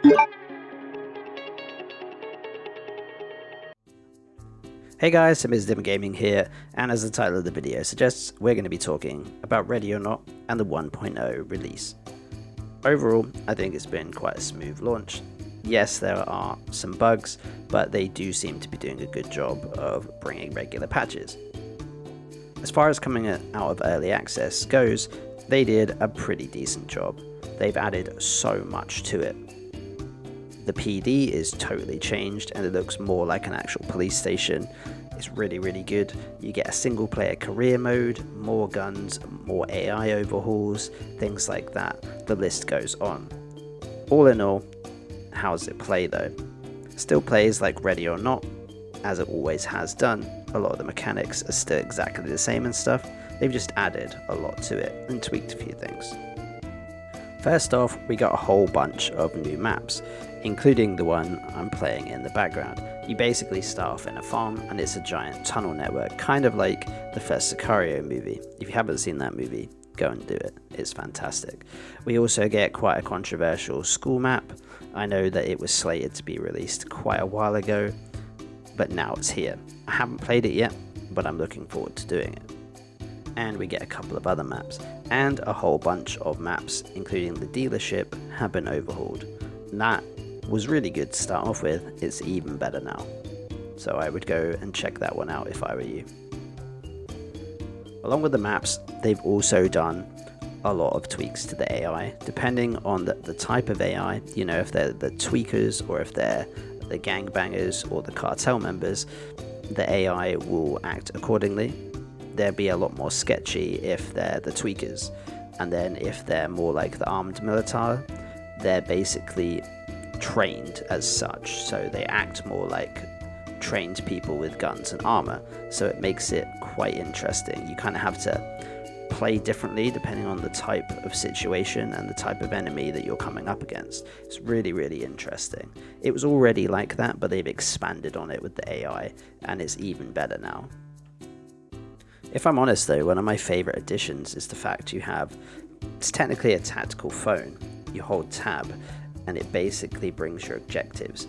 Hey guys, Dim Gaming here, and as the title of the video suggests, we're going to be talking about Ready or Not and the 1.0 release. Overall, I think it's been quite a smooth launch. Yes, there are some bugs, but they do seem to be doing a good job of bringing regular patches. As far as coming out of early access goes, they did a pretty decent job. They've added so much to it. The PD is totally changed and it looks more like an actual police station. It's really good. You get a single player career mode, more guns, more AI overhauls, things like that. The list goes on. All in all, how does it play though? Still plays like Ready or Not, as it always has done. A lot of the mechanics are still exactly the same and stuff. They've just added a lot to it and tweaked a few things. First off, we got a whole bunch of new maps, including the one I'm playing in the background. You basically start off in a farm and it's a giant tunnel network, kind of like the first Sicario movie. If you haven't seen that movie, go and do it. It's fantastic. We also get quite a controversial school map. I know that it was slated to be released quite a while ago, but now it's here. I haven't played it yet, but I'm looking forward to doing it. And we get a couple of other maps, and a whole bunch of maps, including the dealership, have been overhauled. And that was really good to start off with. It's even better now. So I would go and check that one out if I were you. Along with the maps, they've also done a lot of tweaks to the AI, depending on the type of AI, you know, if they're the tweakers or if they're the gangbangers or the cartel members, the AI will act accordingly. They'll be a lot more sketchy if they're the tweakers, and then if they're more like the armed militar, they're basically trained as such, so they act more like trained people with guns and armor, so it makes it quite interesting. You kind of have to play differently depending on the type of situation and the type of enemy that you're coming up against. It's really interesting. It was already like that, but they've expanded on it with the AI, and it's even better now. If I'm honest though, one of my favourite additions is the fact it's technically a tactical phone. You hold tab and it basically brings your objectives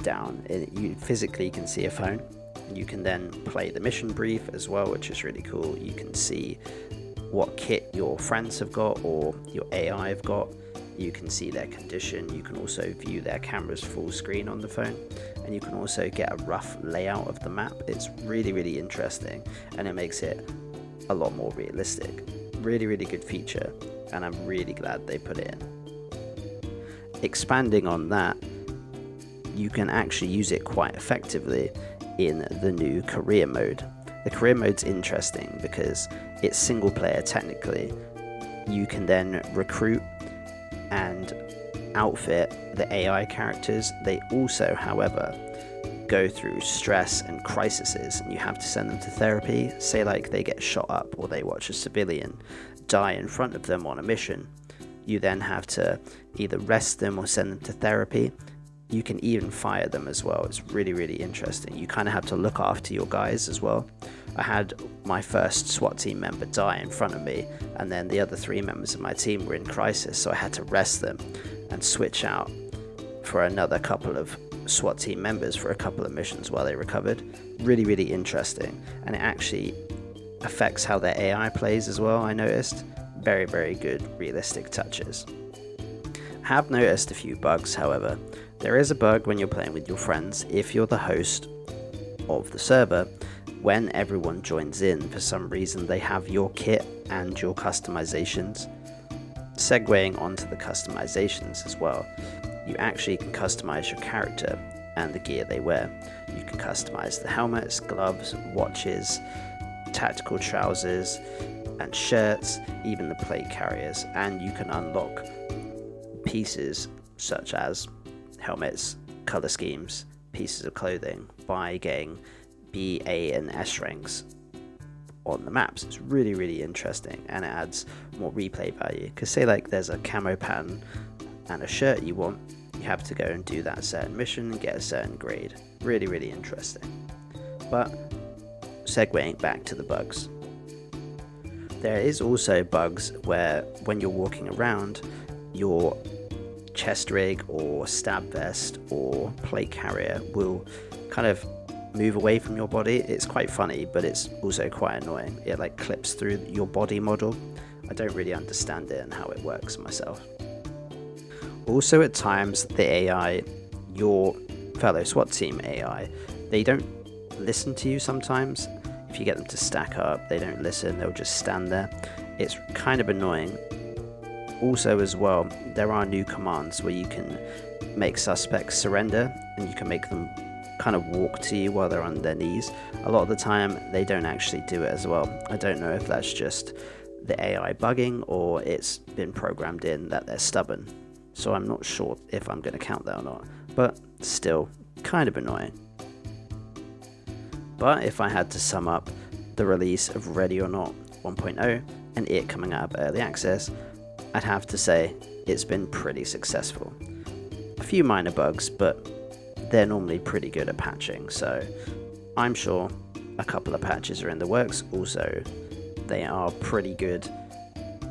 down. You physically can see a phone. You can then play the mission brief as well, which is really cool. You can see what kit your friends have got or your AI have got. You can see their condition. You can also view their camera's full screen on the phone, and you can also get a rough layout of the map. It's really interesting, and it makes it a lot more realistic. Really good feature, and I'm really glad they put it in. Expanding on that, you can actually use it quite effectively in the new career mode. The career mode's interesting because it's single player technically. You can then recruit and outfit the AI characters. They also, however, go through stress and crises, and you have to send them to therapy. Say like they get shot up or they watch a civilian die in front of them on a mission. You then have to either rest them or send them to therapy. You can even fire them as well. It's really interesting. You kind of have to look after your guys as well. I had my first SWAT team member die in front of me, and then the other 3 members of my team were in crisis, so I had to rest them and switch out for another couple of SWAT team members for a couple of missions while they recovered. Really interesting, and it actually affects how their AI plays as well. I noticed very good realistic touches. I have noticed a few bugs, however. There is a bug when you're playing with your friends. If you're the host of the server, when everyone joins in, for some reason they have your kit and your customizations. Segueing onto the customizations as well, you actually can customize your character and the gear they wear. You can customize the helmets, gloves, watches, tactical trousers and shirts, even the plate carriers, and you can unlock pieces such as helmets, color schemes, pieces of clothing by getting B, A and S ranks on the maps. It's really interesting, and it adds more replay value, because say like there's a camo pattern and a shirt you want, you have to go and do that certain mission and get a certain grade. Really interesting. But segueing back to the bugs, there is also bugs where when you're walking around, your chest rig or stab vest or plate carrier will kind of move away from your body. It's quite funny, but it's also quite annoying. It like clips through your body model. I don't really understand it and how it works myself. Also, at times the AI, your fellow SWAT team AI, they don't listen to you sometimes. If you get them to stack up, they don't listen, they'll just stand there. It's kind of annoying. Also as well, there are new commands where you can make suspects surrender, and you can make them kind of walk to you while they're on their knees. A lot of the time they don't actually do it as well. I don't know if that's just the AI bugging or it's been programmed in that they're stubborn. So I'm not sure if I'm going to count that or not, but still kind of annoying. But if I had to sum up the release of Ready or Not 1.0 and it coming out of early access, I'd have to say it's been pretty successful. A few minor bugs, but they're normally pretty good at patching, so I'm sure a couple of patches are in the works. Also, they are pretty good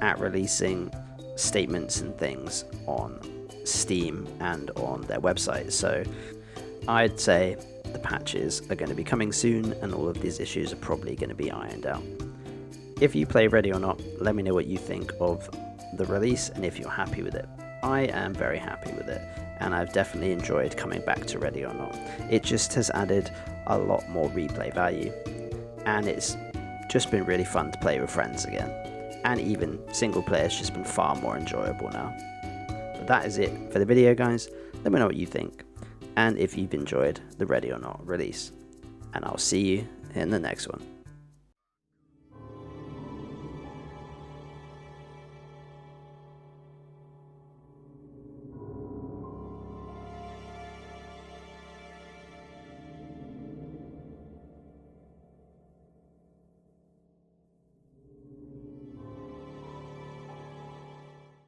at releasing statements and things on Steam and on their website, so I'd say the patches are going to be coming soon and all of these issues are probably going to be ironed out. If you play Ready or Not, let me know what you think of the release and if you're happy with it. I am very happy with it, and I've definitely enjoyed coming back to Ready or Not. It just has added a lot more replay value, and it's just been really fun to play with friends again, and even single player has just been far more enjoyable now. But that is it for the video, guys. Let me know what you think, and if you've enjoyed the Ready or Not release, and I'll see you in the next one.